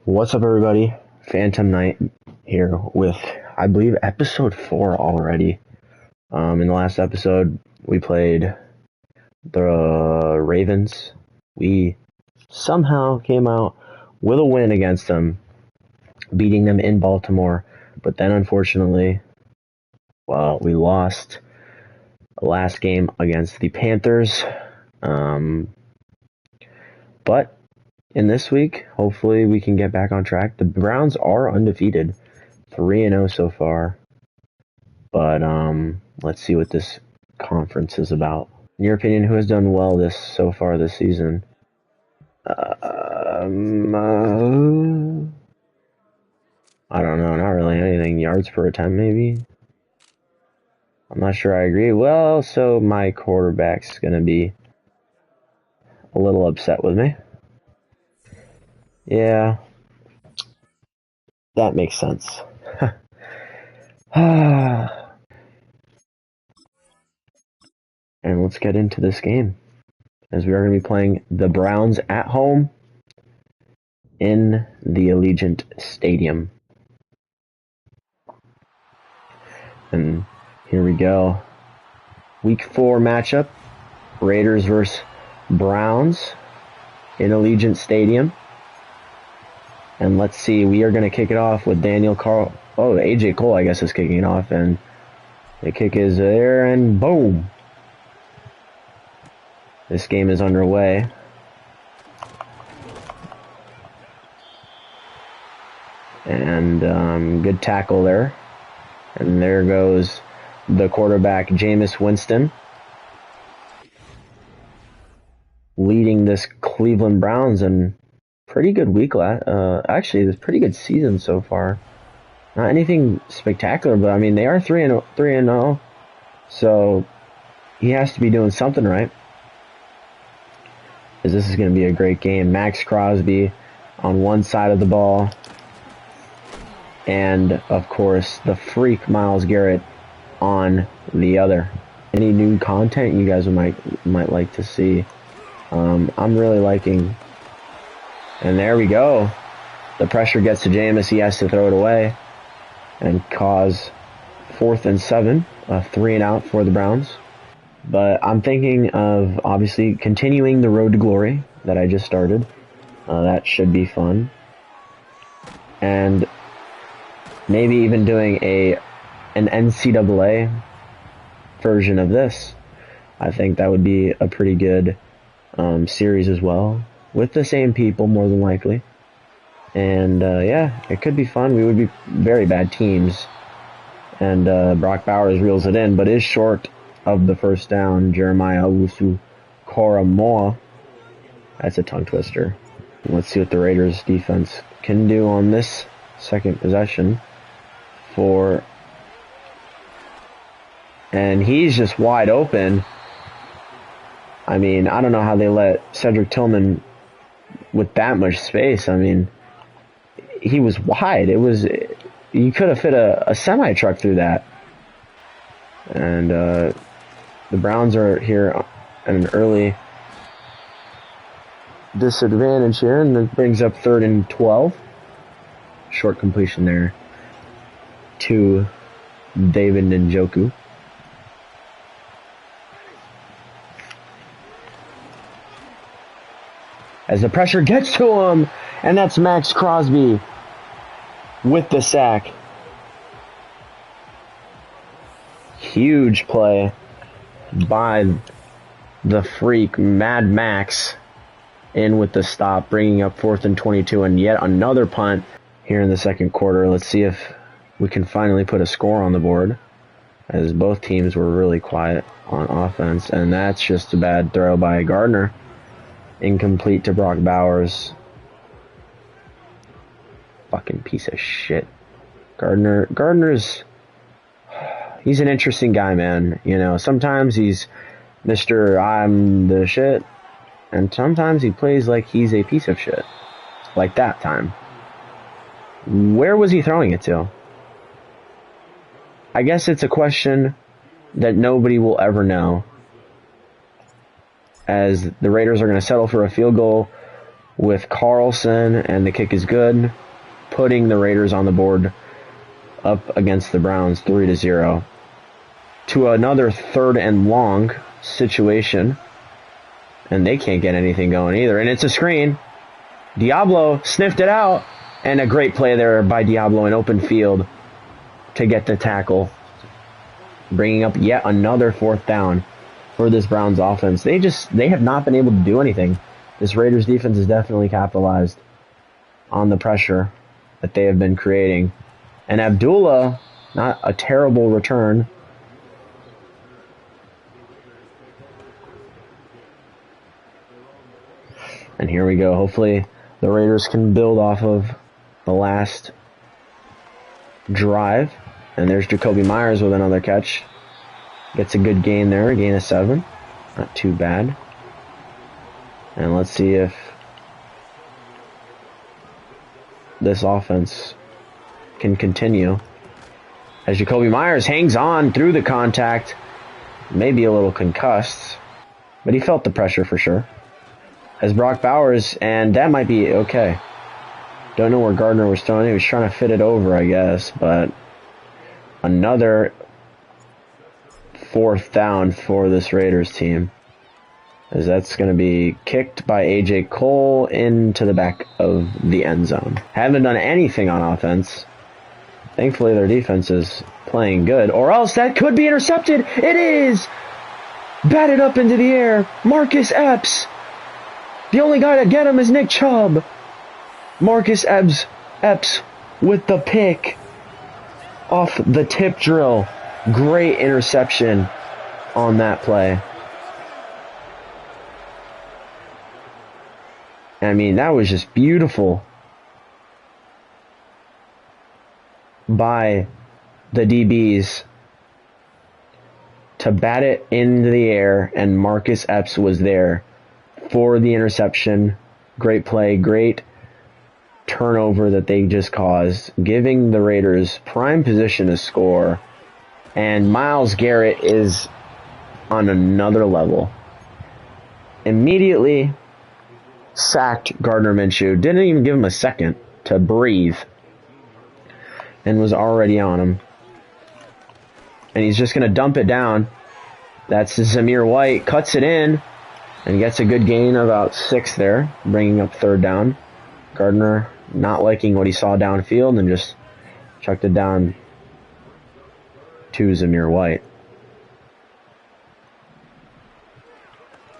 What's up, everybody? PhantomKnight here with, I believe, episode 4 already. In the last episode, we played the Ravens. We somehow came out with a win against them, beating them in Baltimore. But then, unfortunately, we lost the last game against the Panthers. But in this week, hopefully we can get back on track. The Browns are undefeated, 3-0 so far. But let's see what this conference is about. In your opinion, who has done well so far this season? I don't know, not really anything. Yards per attempt, maybe? I'm not sure I agree. Well, so my quarterback's going to be a little upset with me. Yeah, that makes sense. And let's get into this game, as we are going to be playing the Browns at home in the Allegiant Stadium. And here we go. Week 4 matchup, Raiders versus Browns in Allegiant Stadium. And let's see, we are going to kick it off with AJ Cole, I guess, is kicking it off, and the kick is there, and boom! This game is underway. And good tackle there. And there goes the quarterback, Jameis Winston, leading this Cleveland Browns in pretty good week. Actually, it's pretty good season so far. Not anything spectacular, but I mean, they are 3-0, so he has to be doing something right. Because this is going to be a great game. Max Crosby on one side of the ball, and of course the freak Myles Garrett on the other. Any new content you guys might like to see? I'm really liking. And there we go. The pressure gets to Jameis. He has to throw it away and cause 4th and 7, a 3-and-out for the Browns. But I'm thinking of obviously continuing the road to glory that I just started. That should be fun. And maybe even doing an NCAA version of this. I think that would be a pretty good series as well, with the same people more than likely. And yeah, it could be fun. We would be very bad teams. And Brock Bowers reels it in, but is short of the first down. Jeremiah Owusu-Koramoah. That's a tongue twister. Let's see what the Raiders defense can do on this second possession. And he's just wide open. I mean, I don't know how they let Cedric Tillman with that much space. I mean, he was wide. You could have fit a semi-truck through that. And the Browns are here at an early disadvantage here, and it brings up 3rd and 12. Short completion there to David Njoku. As the pressure gets to him, and that's Max Crosby with the sack. Huge play by the freak Mad Max in with the stop, bringing up 4th and 22, and yet another punt here in the second quarter. Let's see if we can finally put a score on the board, as both teams were really quiet on offense. And that's just a bad throw by Gardner. Incomplete to Brock Bowers. Fucking piece of shit. Gardner's... He's an interesting guy, man. You know, sometimes he's Mr. I'm the shit, and sometimes he plays like he's a piece of shit. Like that time. Where was he throwing it to? I guess it's a question that nobody will ever know, as the Raiders are going to settle for a field goal with Carlson, and the kick is good, putting the Raiders on the board up against the Browns 3-0. To another 3rd and long situation, and they can't get anything going either, and it's a screen. Diablo sniffed it out, and a great play there by Diablo in open field to get the tackle, bringing up yet another 4th down for this Browns offense. They have not been able to do anything. This Raiders defense has definitely capitalized on the pressure that they have been creating. And Abdullah, not a terrible return. And here we go. Hopefully the Raiders can build off of the last drive. And there's Jacoby Myers with another catch. Gets a good gain there, a gain of 7. Not too bad. And let's see if this offense can continue. As Jacoby Myers hangs on through the contact, maybe a little concussed, but he felt the pressure for sure. As Brock Bowers, and that might be okay. Don't know where Gardner was throwing it. He was trying to fit it over, I guess, but another 4th down for this Raiders team, as that's going to be kicked by A.J. Cole into the back of the end zone. Haven't done anything on offense. Thankfully, their defense is playing good, or else that could be intercepted. It is! Batted up into the air. Marcus Epps. The only guy to get him is Nick Chubb. Marcus Epps with the pick off the tip drill. Great interception on that play. I mean, that was just beautiful by the DBs to bat it into the air, and Marcus Epps was there for the interception. Great play, great turnover that they just caused, giving the Raiders prime position to score. And Myles Garrett is on another level. Immediately sacked Gardner Minshew. Didn't even give him a second to breathe, and was already on him. And he's just going to dump it down. That's Zamir White. Cuts it in and gets a good gain of about 6 there, bringing up 3rd down. Gardner not liking what he saw downfield and just chucked it down to Zamir White.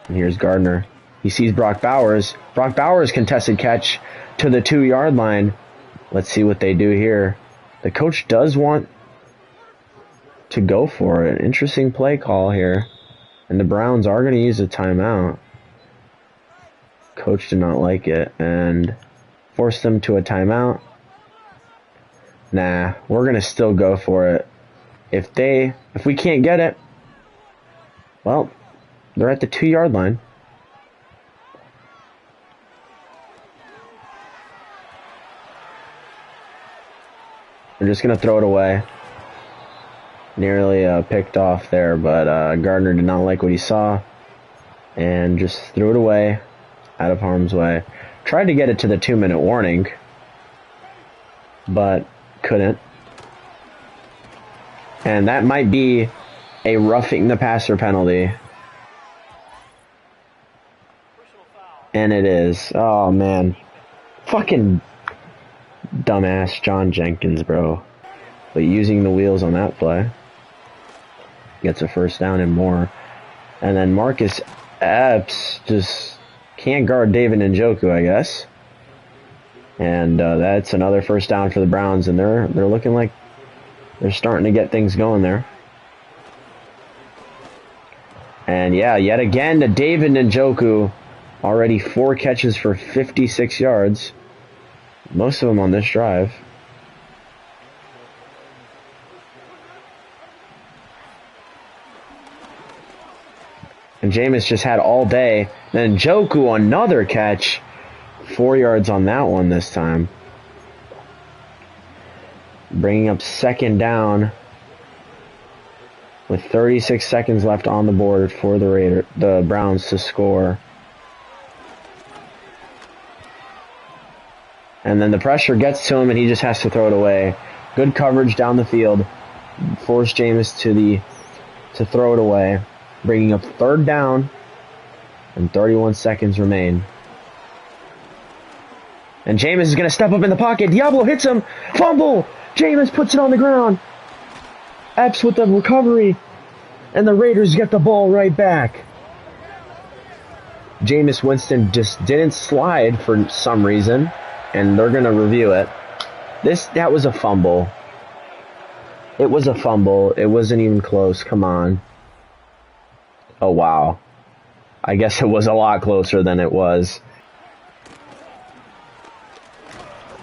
And here's Gardner. He sees Brock Bowers. Brock Bowers contested catch to the 2-yard line. Let's see what they do here. The coach does want to go for it. Interesting play call here. And the Browns are going to use a timeout. Coach did not like it and forced them to a timeout. Nah, we're going to still go for it. If we can't get it, well, they're at the 2-yard line. We're just going to throw it away. Nearly picked off there, but Gardner did not like what he saw and just threw it away out of harm's way. Tried to get it to the 2-minute warning, but couldn't. And that might be a roughing the passer penalty. And it is. Oh, man. Fucking dumbass John Jenkins, bro. But using the wheels on that play. Gets a 1st down and more. And then Marcus Epps just can't guard David Njoku, I guess. And that's another 1st down for the Browns. And they're looking like they're starting to get things going there. And yeah, yet again to David Njoku. Already 4 catches for 56 yards. Most of them on this drive. And Jameis just had all day. Then Njoku, another catch. 4 yards on that one this time. Bringing up 2nd down with 36 seconds left on the board for the Browns to score. And then the pressure gets to him, and he just has to throw it away. Good coverage down the field. Force Jameis to throw it away. Bringing up 3rd down. And 31 seconds remain. And Jameis is going to step up in the pocket. Diablo hits him. Fumble. Jameis puts it on the ground. Epps with the recovery. And the Raiders get the ball right back. Jameis Winston just didn't slide for some reason. And they're going to review it. That was a fumble. It was a fumble. It wasn't even close. Come on. Oh, wow. I guess it was a lot closer than it was.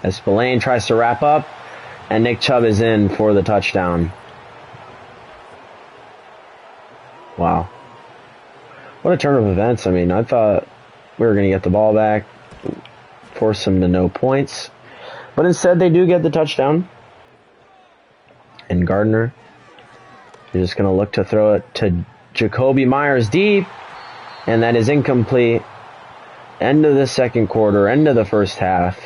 As Spillane tries to wrap up, and Nick Chubb is in for the touchdown. Wow. What a turn of events. I mean, I thought we were going to get the ball back, force them to no points. But instead, they do get the touchdown. And Gardner is just going to look to throw it to Jacoby Myers deep. And that is incomplete. End of the second quarter, end of the first half.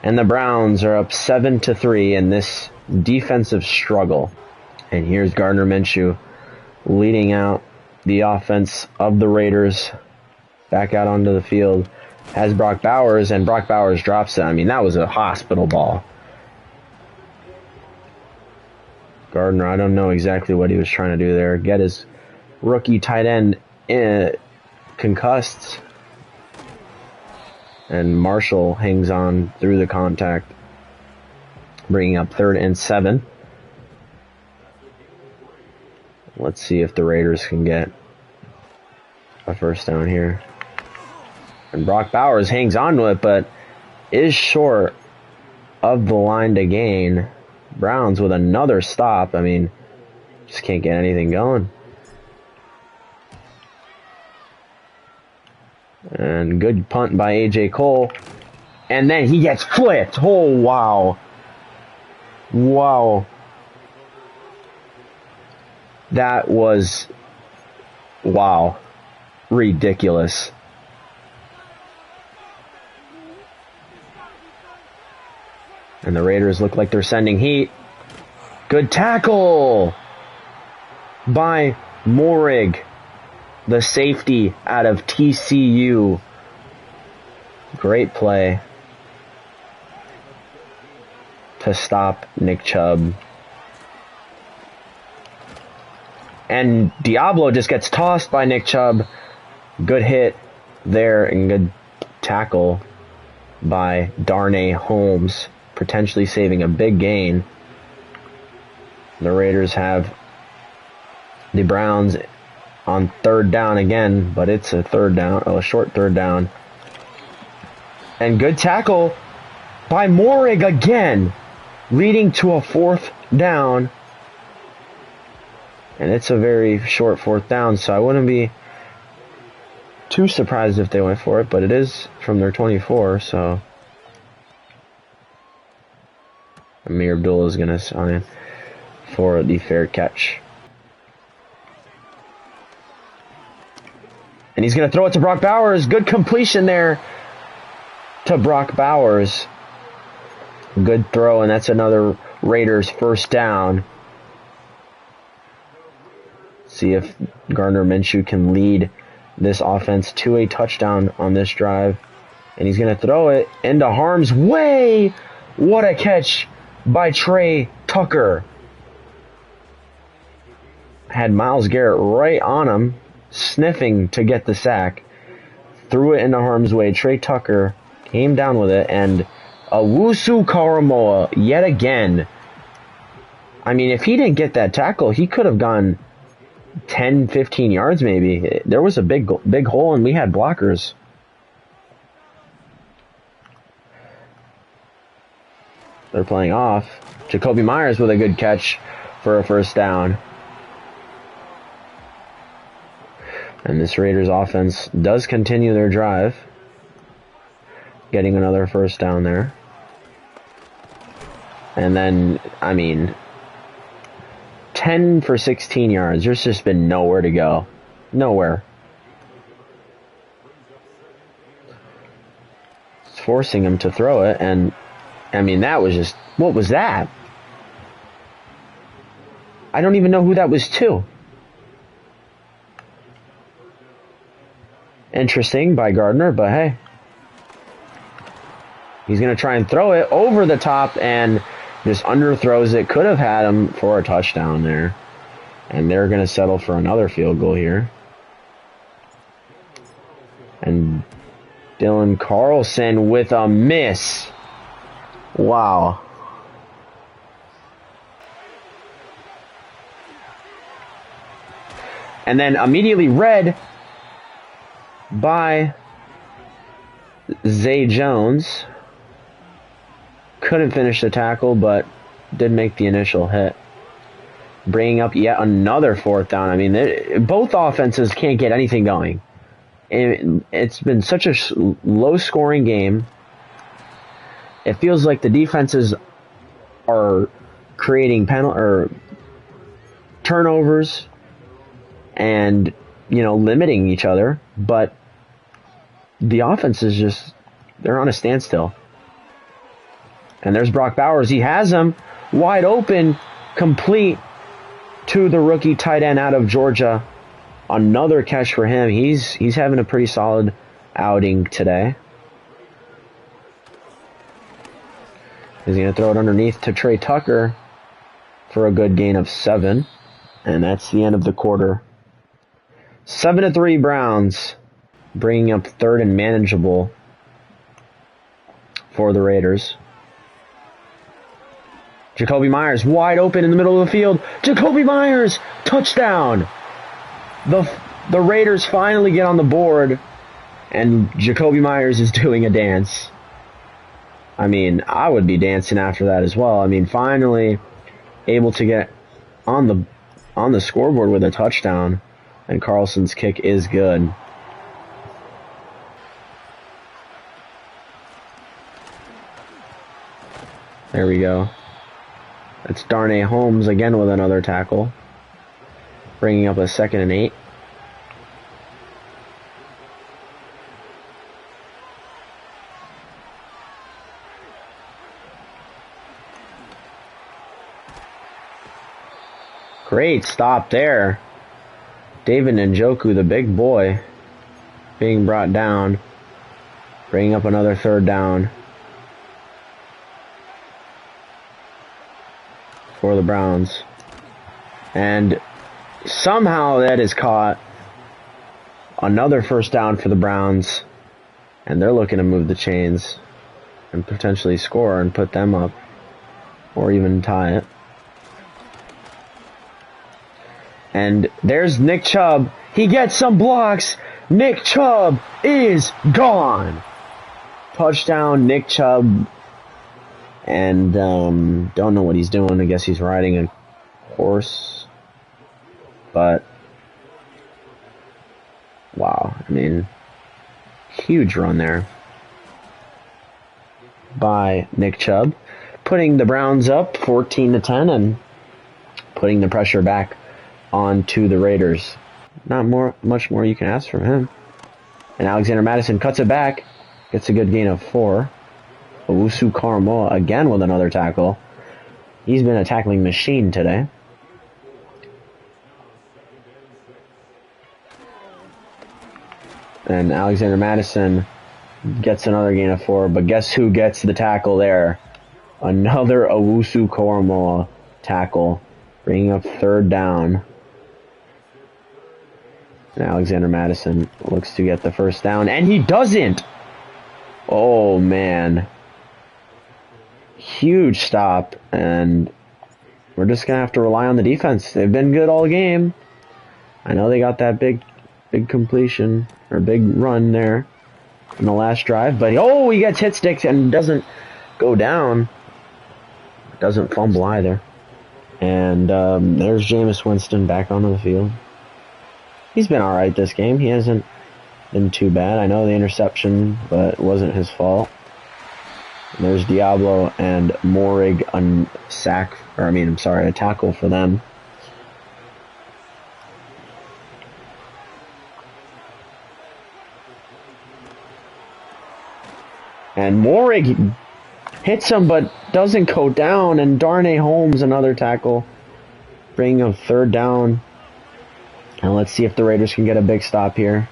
And the Browns are up 7-3 in this defensive struggle. And here's Gardner Minshew leading out the offense of the Raiders back out onto the field. Has Brock Bowers, and Brock Bowers drops it. I mean, that was a hospital ball. Gardner, I don't know exactly what he was trying to do there. Get his rookie tight end concussed. And Marshall hangs on through the contact, bringing up 3rd and 7. Let's see if the Raiders can get a first down here. And Brock Bowers hangs on to it, but is short of the line to gain. Browns with another stop. I mean, just can't get anything going. And good punt by A.J. Cole. And then he gets flipped. Oh, wow. Wow. That was, wow, ridiculous. And the Raiders look like they're sending heat. Good tackle by Morig, the safety out of TCU. Great play to stop Nick Chubb. And Diablo just gets tossed by Nick Chubb. Good hit there and good tackle by Darnay Holmes, potentially saving a big gain. The Raiders have the Browns on 3rd down again, but it's a short 3rd down. And good tackle by Morig again, leading to a 4th down. And it's a very short 4th down, so I wouldn't be too surprised if they went for it, but it is from their 24, so Amir Abdullah is going to sign for the fair catch. And he's going to throw it to Brock Bowers. Good completion there to Brock Bowers. Good throw, and that's another Raiders first down. See if Gardner Minshew can lead this offense to a touchdown on this drive. And he's going to throw it into harm's way. What a catch by Trey Tucker. Had Myles Garrett right on him, sniffing to get the sack. Threw it into harm's way. Trey Tucker came down with it, and Owusu Karamoa yet again. I mean, if he didn't get that tackle, he could have gone 10, 15 yards maybe. There was a big hole, and we had blockers. They're playing off. Jacoby Myers with a good catch for a first down. And this Raiders offense does continue their drive, getting another first down there. And then, I mean, 10 for 16 yards. There's just been nowhere to go. Nowhere. forcing him to throw it, and I mean, that was just, what was that? I don't even know who that was to. Interesting by Gardner, but hey. He's going to try and throw it over the top and just underthrows it. Could have had him for a touchdown there. And they're going to settle for another field goal here. And Dylan Carlson with a miss. Wow. And then immediately read by Zay Jones. Couldn't finish the tackle, but did make the initial hit. Bringing up yet another 4th down. I mean, both offenses can't get anything going. It's been such a low-scoring game. It feels like the defenses are creating turnovers and, limiting each other. But the offense is just, they're on a standstill. And there's Brock Bowers. He has him wide open, complete to the rookie tight end out of Georgia. Another catch for him. He's having a pretty solid outing today. He's going to throw it underneath to Trey Tucker for a good gain of 7. And that's the end of the quarter. 7-3 Browns, bringing up 3rd and manageable for the Raiders. Jacoby Myers wide open in the middle of the field. Jacoby Myers, touchdown. The Raiders finally get on the board, and Jacoby Myers is doing a dance. I mean, I would be dancing after that as well. I mean, finally able to get on the scoreboard with a touchdown, and Carlson's kick is good. There we go. It's Darnay Holmes again with another tackle, bringing up a 2nd and 8. Great stop there. David Njoku, the big boy, being brought down, bringing up another 3rd down for the Browns. And somehow that is caught. Another 1st down for the Browns. And they're looking to move the chains and potentially score and put them up, or even tie it. And there's Nick Chubb. He gets some blocks. Nick Chubb is gone. Touchdown, Nick Chubb. And don't know what he's doing. I guess he's riding a horse. But wow, I mean, huge run there by Nick Chubb, putting the Browns up 14-10 and putting the pressure back onto the Raiders. Not much more you can ask from him. And Alexander Madison cuts it back, gets a good gain of 4. Owusu Karamoa again with another tackle. He's been a tackling machine today. And Alexander Madison gets another gain of 4, but guess who gets the tackle there? Another Owusu Karamoa tackle, bringing up 3rd down. And Alexander Madison looks to get the 1st down, and he doesn't! Oh, man. Huge stop, and we're just going to have to rely on the defense. They've been good all game. I know they got that big completion, or big run there in the last drive, but he gets hit sticks and doesn't go down. Doesn't fumble either. And there's Jameis Winston back onto the field. He's been alright this game. He hasn't been too bad. I know the interception, but it wasn't his fault. And there's Diablo and Morig a tackle for them. And Morig hits him but doesn't go down, and Darnay Holmes another tackle, bringing up 3rd down. And let's see if the Raiders can get a big stop here.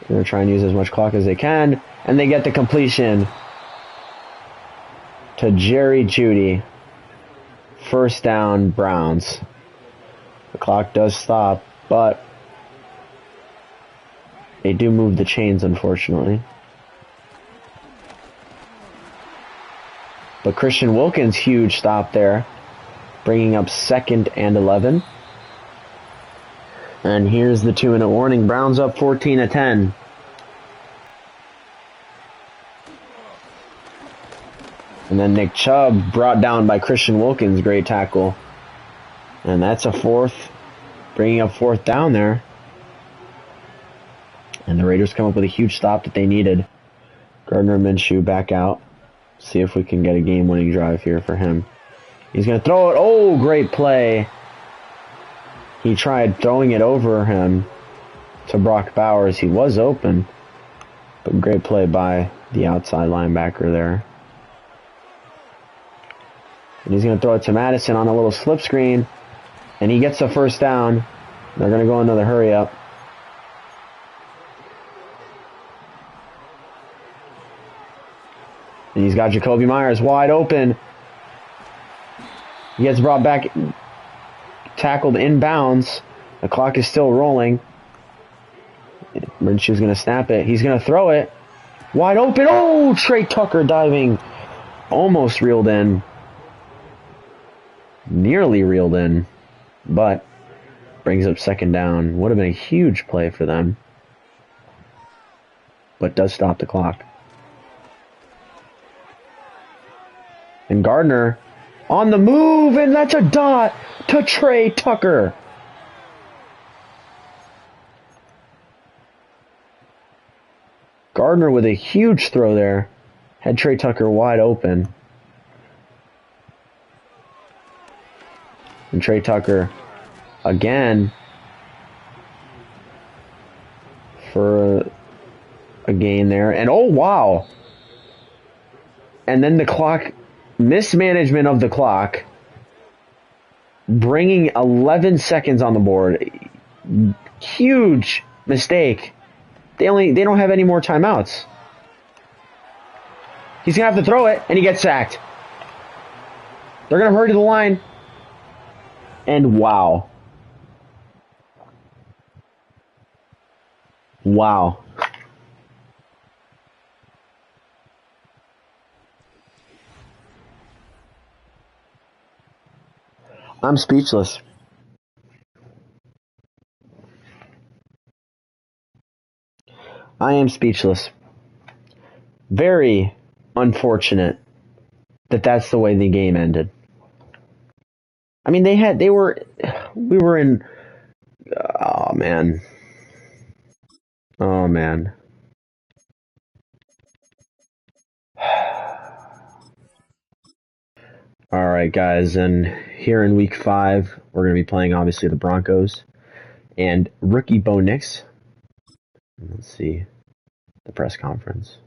They're going to try and use as much clock as they can, and they get the completion to Jerry Jeudy. 1st down, Browns. The clock does stop, but they do move the chains, unfortunately. But Christian Wilkins, huge stop there, bringing up 2nd and 11. And here's the 2-minute warning. Browns up 14-10. And then Nick Chubb brought down by Christian Wilkins. Great tackle. And that's a 4th, bringing up 4th down there. And the Raiders come up with a huge stop that they needed. Gardner Minshew back out. See if we can get a game-winning drive here for him. He's going to throw it. Oh, great play. He tried throwing it over him to Brock Bowers. He was open. But great play by the outside linebacker there. And he's going to throw it to Madison on a little slip screen. And he gets the 1st down. They're going to go another hurry up. And he's got Jacoby Myers wide open. He gets brought back, tackled inbounds. The clock is still rolling. Minshew's going to snap it. He's going to throw it. Wide open. Oh, Trey Tucker diving. Almost reeled in. Nearly reeled in. But brings up 2nd down. Would have been a huge play for them. But does stop the clock. And Gardner on the move, and that's a dot to Trey Tucker. Gardner with a huge throw there. Had Trey Tucker wide open. And Trey Tucker again for a gain there. And oh, wow. And then the clock, mismanagement of the clock, bringing 11 seconds on the board. Huge mistake. They don't have any more timeouts. He's going to have to throw it, and he gets sacked. They're going to hurry to the line. And wow. Wow. I'm speechless. I am speechless. Very unfortunate that that's the way the game ended. I mean, we were in, oh man. Oh man. All right, guys, and here in week 5, we're going to be playing, obviously, the Broncos and rookie Bo Nix. Let's see the press conference.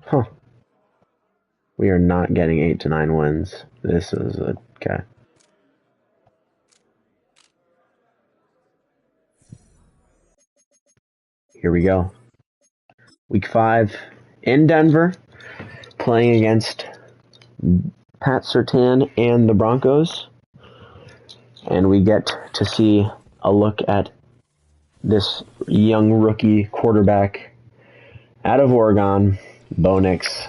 Huh. We are not getting 8 to 9 wins. This is okay. Here we go. Week 5 in Denver, playing against Pat Surtain and the Broncos. And we get to see a look at this young rookie quarterback out of Oregon, Bo Nix.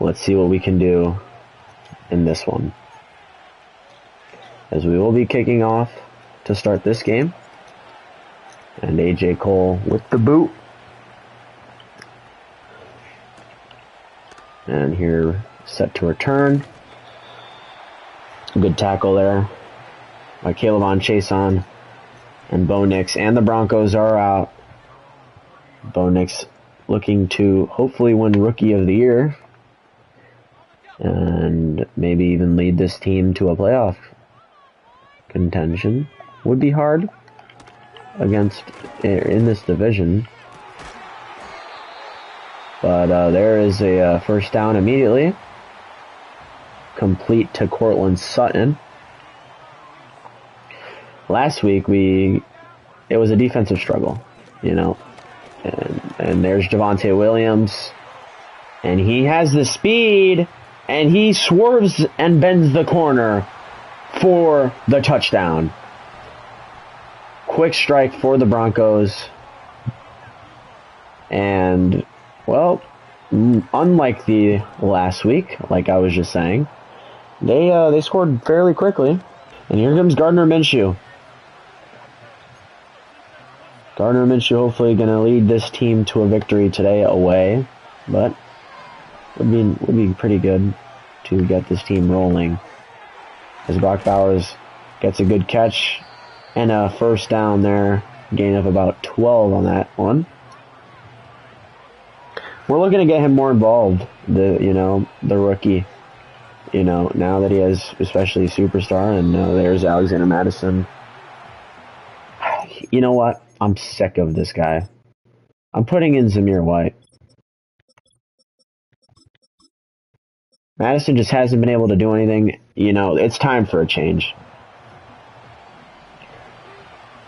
Let's see what we can do in this one, as we will be kicking off to start this game. And A.J. Cole with the boot. And here, set to return. Good tackle there by Caleb Chason. And Bo Nix and the Broncos are out. Bo Nix looking to hopefully win Rookie of the Year and maybe even lead this team to a playoff contention. Would be hard against in this division. But there is a first down immediately. Complete to Cortland Sutton. Last week it was a defensive struggle, you know. And there's Javonte Williams. And he has the speed, and he swerves and bends the corner for the touchdown. Quick strike for the Broncos. And, well, unlike the last week, like I was just saying, they scored fairly quickly. And here comes Gardner Minshew. Gardner Minshew hopefully going to lead this team to a victory today away, but would be pretty good to get this team rolling. As Brock Bowers gets a good catch and a first down there, gain of about 12 on that one. We're looking to get him more involved, the rookie. Now that he has especially superstar, and there's Alexander Madison. You know what? I'm sick of this guy. I'm putting in Zamir White. Madison just hasn't been able to do anything. It's time for a change.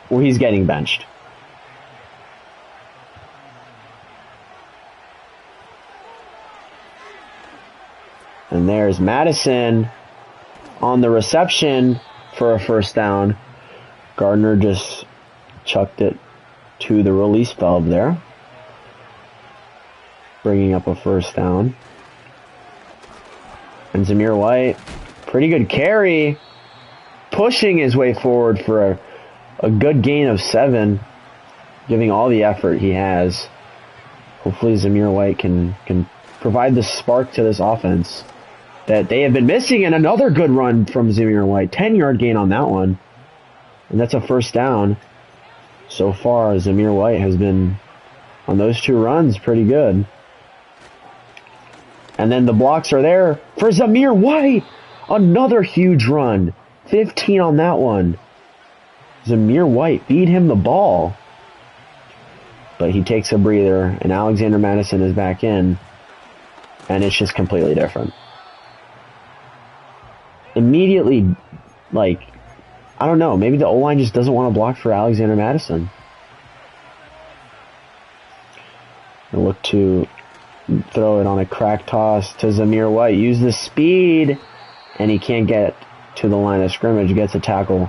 Well, he's getting benched. And there's Madison on the reception for a first down. Gardner just chucked it to the release valve there, bringing up a first down. And Zamir White, pretty good carry, pushing his way forward for a good gain of 7, giving all the effort he has. Hopefully Zamir White can provide the spark to this offense that they have been missing, and another good run from Zamir White. 10-yard gain on that one. And that's a first down. So far, Zamir White has been, on those 2 runs, pretty good. And then the blocks are there for Zamir White. Another huge run. 15 on that one. Zamir White beat him the ball. But he takes a breather, and Alexander Madison is back in. And it's just completely different. Immediately, I don't know, maybe the O-line just doesn't want to block for Alexander Madison. And look to throw it on a crack toss to Zamir White. Use the speed, and he can't get to the line of scrimmage. Gets a tackle.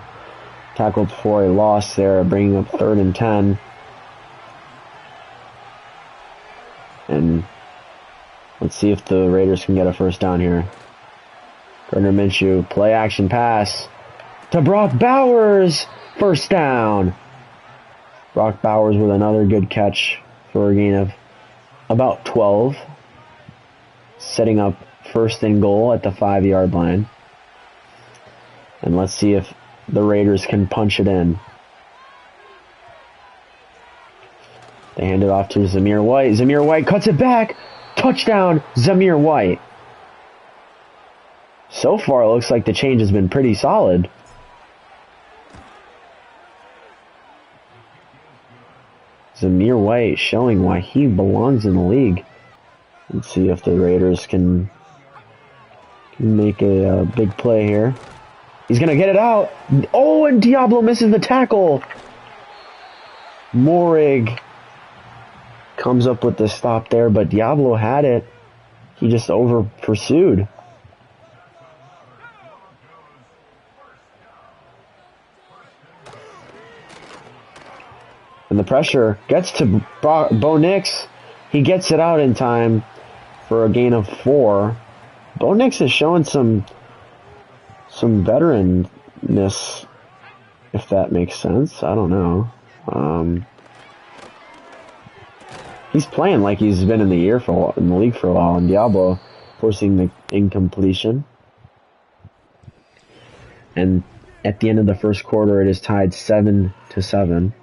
Tackled for a loss there, bringing up 3rd and 10. And let's see if the Raiders can get a first down here. Gardner Minshew, play action pass to Brock Bowers. First down. Brock Bowers with another good catch for a gain of about 12. Setting up 1st and goal at the 5-yard line. And let's see if the Raiders can punch it in. They hand it off to Zamir White. Zamir White cuts it back. Touchdown, Zamir White. So far, it looks like the change has been pretty solid. Zamir White showing why he belongs in the league. Let's see if the Raiders can make a big play here. He's going to get it out. Oh, and Diablo misses the tackle. Morig comes up with the stop there, but Diablo had it. He just over pursued. And the pressure gets to Bo Nix. He gets it out in time for a gain of 4. Bo Nix is showing some veteranness, if that makes sense. I don't know. He's playing like he's been in the league for a while, and Diablo forcing the incompletion. And at the end of the first quarter, it is tied 7-7.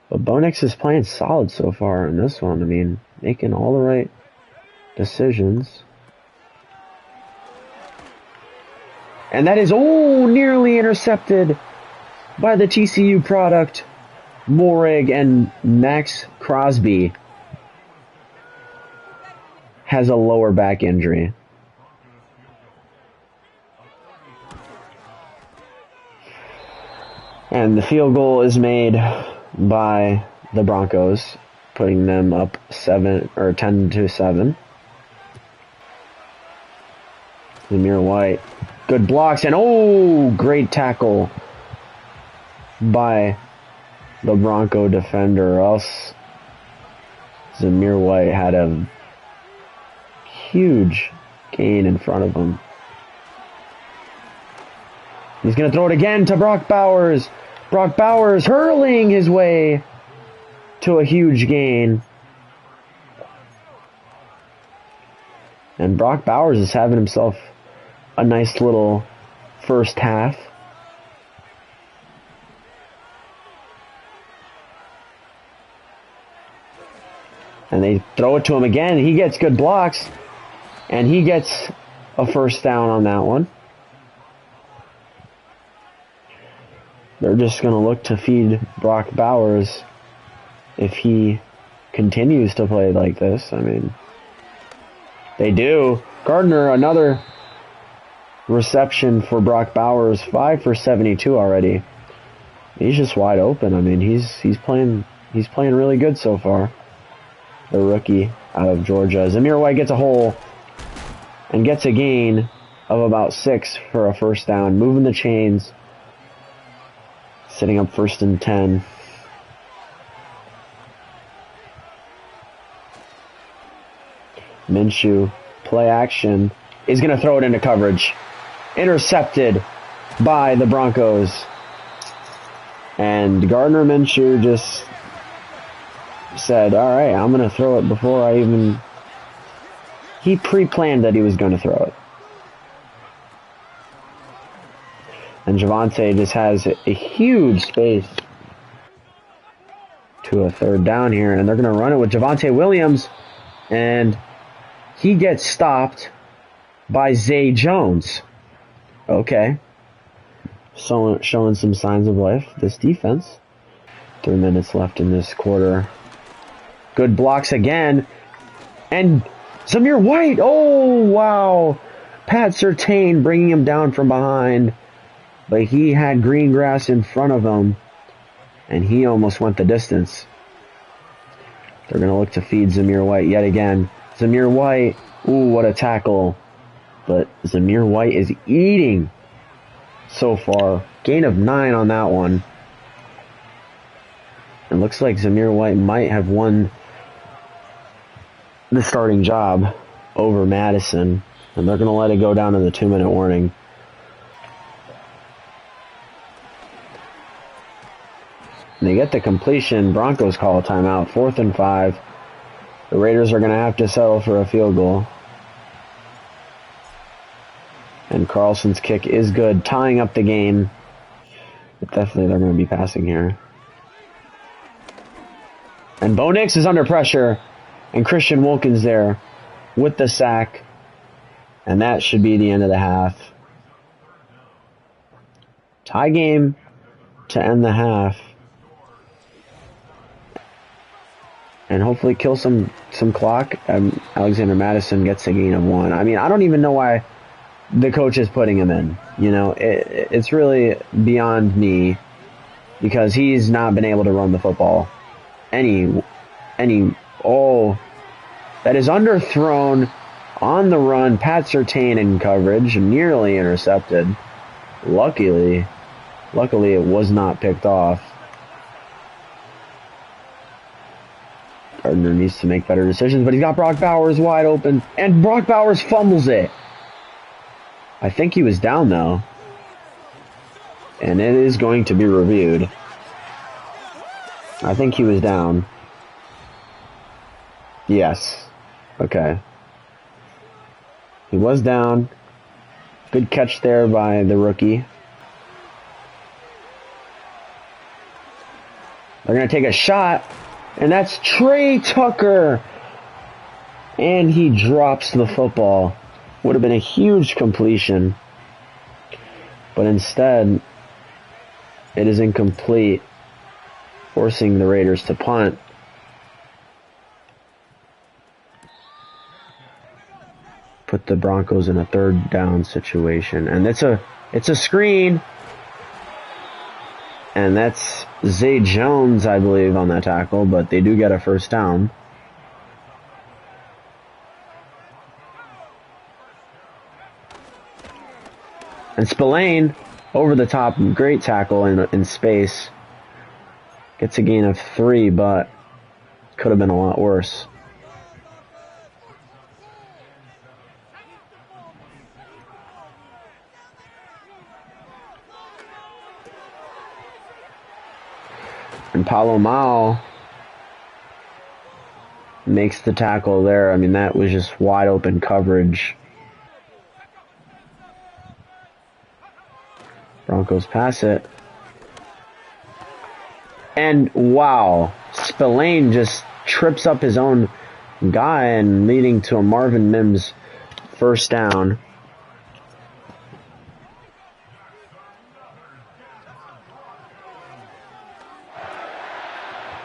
But Bonix is playing solid so far in this one. I mean, making all the right decisions. And that is, nearly intercepted by the TCU product, Morig, and Max Crosby has a lower back injury. And the field goal is made by the Broncos, putting them up 10-7. Zamir White, good blocks, and great tackle by the Bronco defender. Else Zamir White had a huge gain in front of him. He's going to throw it again to Brock Bowers. Brock Bowers hurling his way to a huge gain. And Brock Bowers is having himself a nice little first half. And they throw it to him again. He gets good blocks. And he gets a first down on that one. They're just going to look to feed Brock Bowers if he continues to play like this. I mean, they do. Gardner, another reception for Brock Bowers, 5 for 72 already. He's just wide open. I mean, he's playing really good so far. The rookie out of Georgia. Zamir White gets a hole and gets a gain of about 6 for a first down, moving the chains, setting up 1st and 10. Minshew, play action, is going to throw it into coverage. Intercepted by the Broncos. And Gardner Minshew just said, all right, I'm going to throw it before I even... He pre-planned that he was going to throw it. And Javonte just has a huge space to a 3rd down here. And they're going to run it with Javonte Williams. And he gets stopped by Zay Jones. Okay. So, showing some signs of life, this defense. 3 minutes left in this quarter. Good blocks again. And Zamir White. Oh, wow. Pat Surtain bringing him down from behind. But he had green grass in front of him. And he almost went the distance. They're going to look to feed Zamir White yet again. Zamir White. Ooh, what a tackle. But Zamir White is eating so far. Gain of 9 on that one. It looks like Zamir White might have won the starting job over Madison. And they're going to let it go down to the 2-minute warning. And they get the completion. Broncos call a timeout. 4th and 5. The Raiders are going to have to settle for a field goal. And Carlson's kick is good, tying up the game. But definitely they're going to be passing here. And Bo Nix is under pressure. And Christian Wilkins there with the sack. And that should be the end of the half. Tie game to end the half. And hopefully kill some clock. Alexander Madison gets a gain of 1. I mean, I don't even know why the coach is putting him in. You know, it's really beyond me, because he's not been able to run the football. That is underthrown on the run. Pat Surtain in coverage, nearly intercepted. Luckily it was not picked off. Gardner needs to make better decisions, but he's got Brock Bowers wide open, and Brock Bowers fumbles it. I think he was down, though. And it is going to be reviewed. I think he was down. Yes. Okay. He was down. Good catch there by the rookie. They're going to take a shot, and that's Trey Tucker. And he drops the football. Would have been a huge completion. But instead, it is incomplete, forcing the Raiders to punt. Put the Broncos in a third down situation. And it's a screen. And that's Zay Jones, I believe, on that tackle, but they do get a first down. And Spillane, over the top, great tackle in space. Gets a gain of 3, but could have been a lot worse. And Palomao makes the tackle there. I mean, that was just wide open coverage. Broncos pass it. And wow, Spillane just trips up his own guy and leading to a Marvin Mims first down.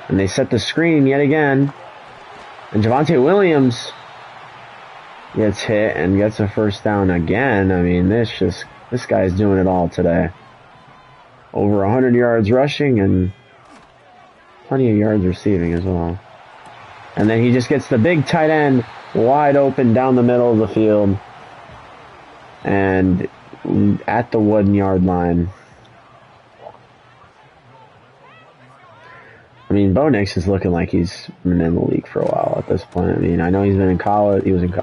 And they set the screen yet again. And Javonte Williams gets hit and gets a first down again. I mean, this guy's doing it all today. Over 100 yards rushing and plenty of yards receiving as well. And then he just gets the big tight end wide open down the middle of the field. And at the 1 yard line. I mean, Bo Nix is looking like he's been in the league for a while at this point. I mean, I know he's been in college. He was in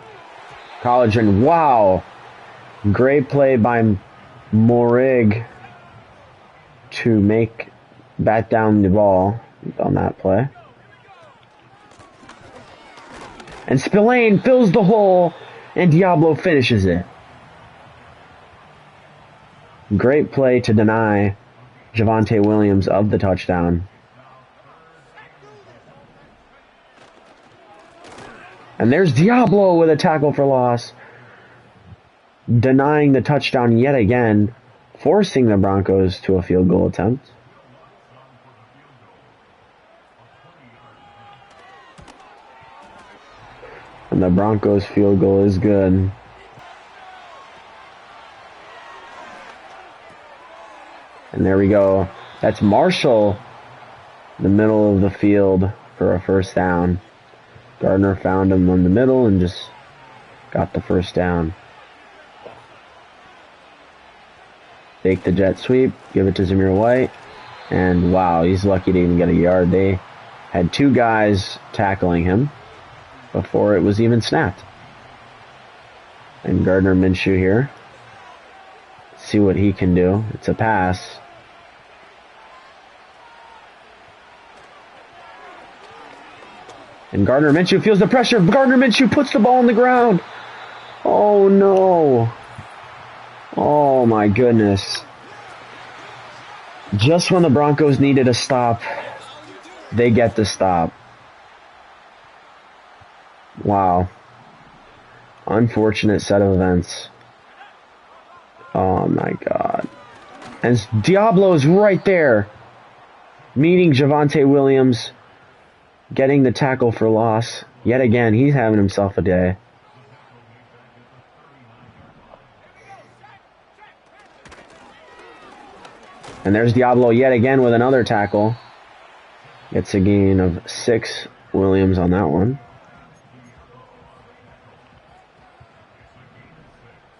college, and wow, great play by Morig to bat down the ball on that play. And Spillane fills the hole, and Diablo finishes it. Great play to deny Javonte Williams of the touchdown. And there's Diablo with a tackle for loss, denying the touchdown yet again, forcing the Broncos to a field goal attempt. And the Broncos field goal is good. And there we go. That's Marshall in the middle of the field for a first down. Gardner found him in the middle and just got the first down. Take the jet sweep, give it to Zamir White, and wow, he's lucky to even get a yard. They had 2 guys tackling him before it was even snapped. And Gardner Minshew here. See what he can do. It's a pass. And Gardner Minshew feels the pressure. Gardner Minshew puts the ball on the ground. Oh no. Oh my goodness. Just when the Broncos needed a stop, they get the stop. Wow. Unfortunate set of events. Oh my God. And Diablo's right there, meeting Javonte Williams, getting the tackle for loss. Yet again, he's having himself a day. And there's Diablo yet again with another tackle. Gets a gain of 6. Williams on that one.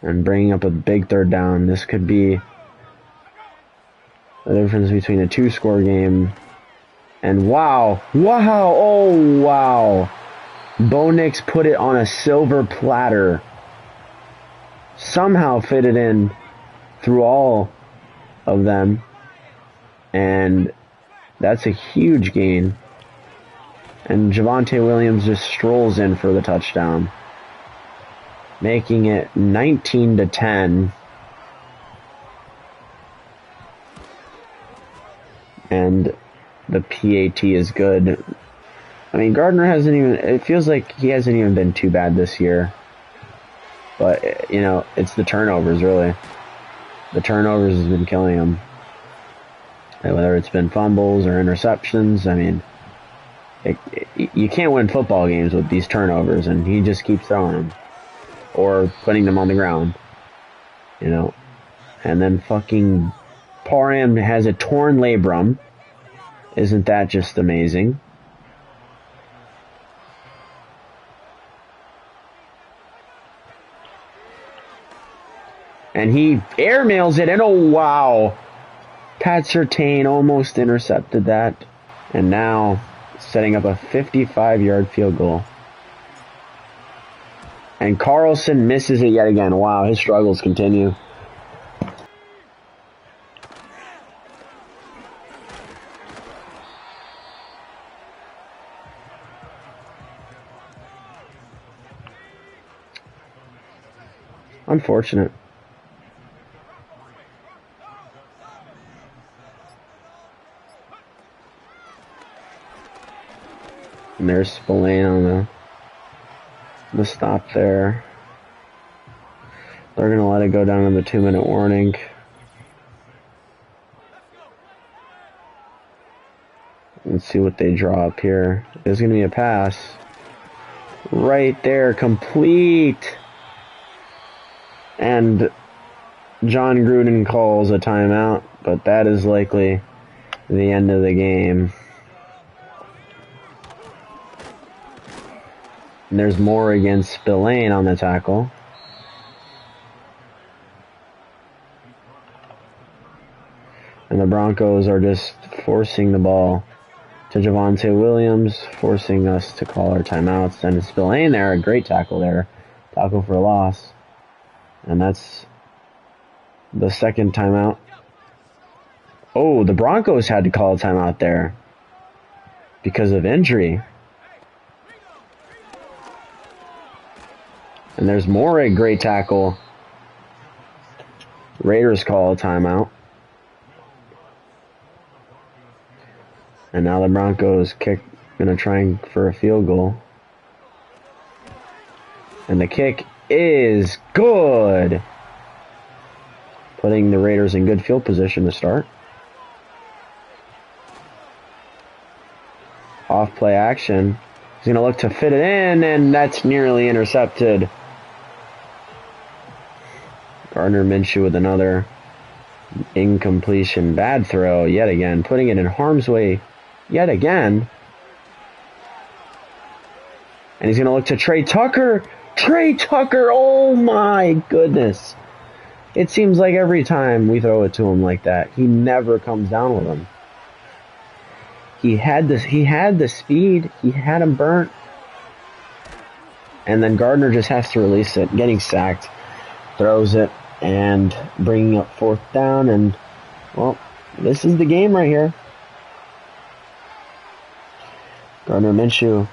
And bringing up a big third down. This could be the difference between a 2-score game. And wow. Wow. Oh, wow. Bo Nix put it on a silver platter. Somehow fit it in through all of them. And that's a huge gain. And Javonte Williams just strolls in for the touchdown, making it 19-10. And the PAT is good. I mean, Gardner hasn't even, it feels like he hasn't even been too bad this year. But, you know, it's the turnovers, really. The turnovers has been killing him. Whether it's been fumbles or interceptions, I mean, you can't win football games with these turnovers, and he just keeps throwing them. Or putting them on the ground. You know. And then fucking Parham has a torn labrum. Isn't that just amazing? And he airmails it, and oh wow! Pat Surtain almost intercepted that. And now, setting up a 55-yard field goal. And Carlson misses it yet again. Wow, his struggles continue. Unfortunate. And there's Spillane on the stop there. They're going to let it go down in the 2-minute warning. Let's see what they draw up here. There's going to be a pass. Right there, complete. And John Gruden calls a timeout, but that is likely the end of the game. And there's more against Spillane on the tackle. And the Broncos are just forcing the ball to Javonte Williams, forcing us to call our timeouts. And Spillane there, a great tackle there. Tackle for a loss. And that's the second timeout. Oh, the Broncos had to call a timeout there because of injury. And there's more a great tackle. Raiders call a timeout. And now the Broncos gonna try for a field goal. And the kick is good. Putting the Raiders in good field position to start. Off play action. He's gonna look to fit it in, and that's nearly intercepted. Gardner Minshew with another incompletion. Bad throw yet again. Putting it in harm's way yet again. And he's going to look to Trey Tucker. Trey Tucker, oh my goodness. It seems like every time we throw it to him like that, he never comes down with him. He had the speed. He had him burnt. And then Gardner just has to release it. Getting sacked. Throws it. And bringing up fourth down. And, well, this is the game right here. Gardner Minshew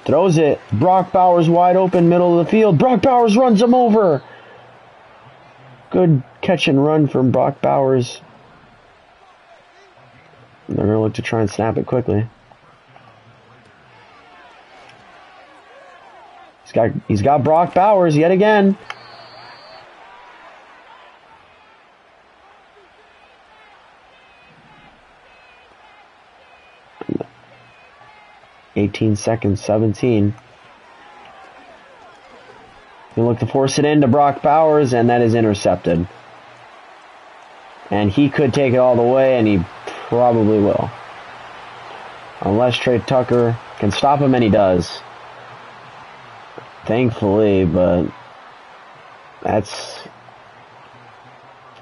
throws it. Brock Bowers wide open, middle of the field. Brock Bowers runs him over. Good catch and run from Brock Bowers. They're going to look to try and snap it quickly. He's got Brock Bowers yet again. $18 seconds, 17. You look to force it into Brock Bowers, and that is intercepted. And he could take it all the way, and he probably will. Unless Trey Tucker can stop him, and he does. Thankfully, but that's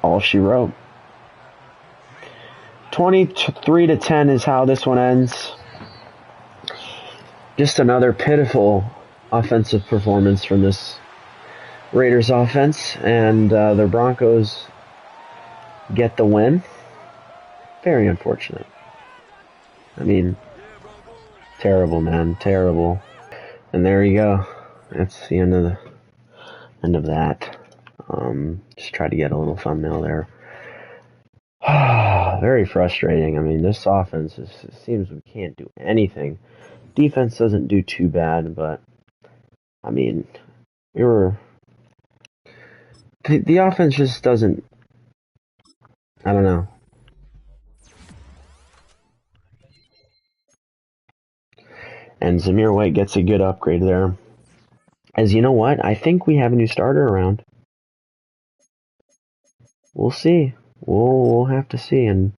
all she wrote. 23-10 is how this one ends. Just another pitiful offensive performance from this Raiders offense, and the Broncos get the win. Very unfortunate. I mean, terrible, man, terrible. And there you go. That's the end of that. Just try to get a little thumbnail there. Very frustrating. I mean, this offense it seems we can't do anything. Defense doesn't do too bad, but I mean, we were the offense just doesn't. I don't know. And Zamir White gets a good upgrade there. As you know what, I think we have a new starter around. We'll see. We'll have to see. And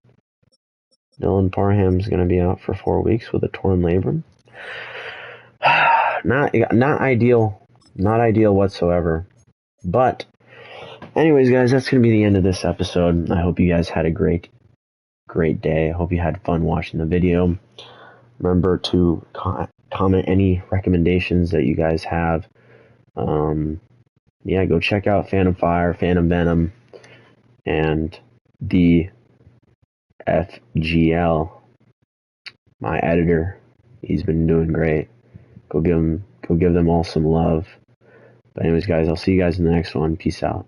Dylan Parham's going to be out for 4 weeks with a torn labrum. Not ideal. Not ideal whatsoever. But anyways, guys, that's going to be the end of this episode. I hope you guys had a great day. I hope you had fun watching the video. Remember to comment any recommendations that you guys have. Yeah, go check out Phantom Fire, Phantom Venom, and the FGL. My editor, he's been doing great. Go give them all some love. But anyways, guys, I'll see you guys in the next one. Peace out.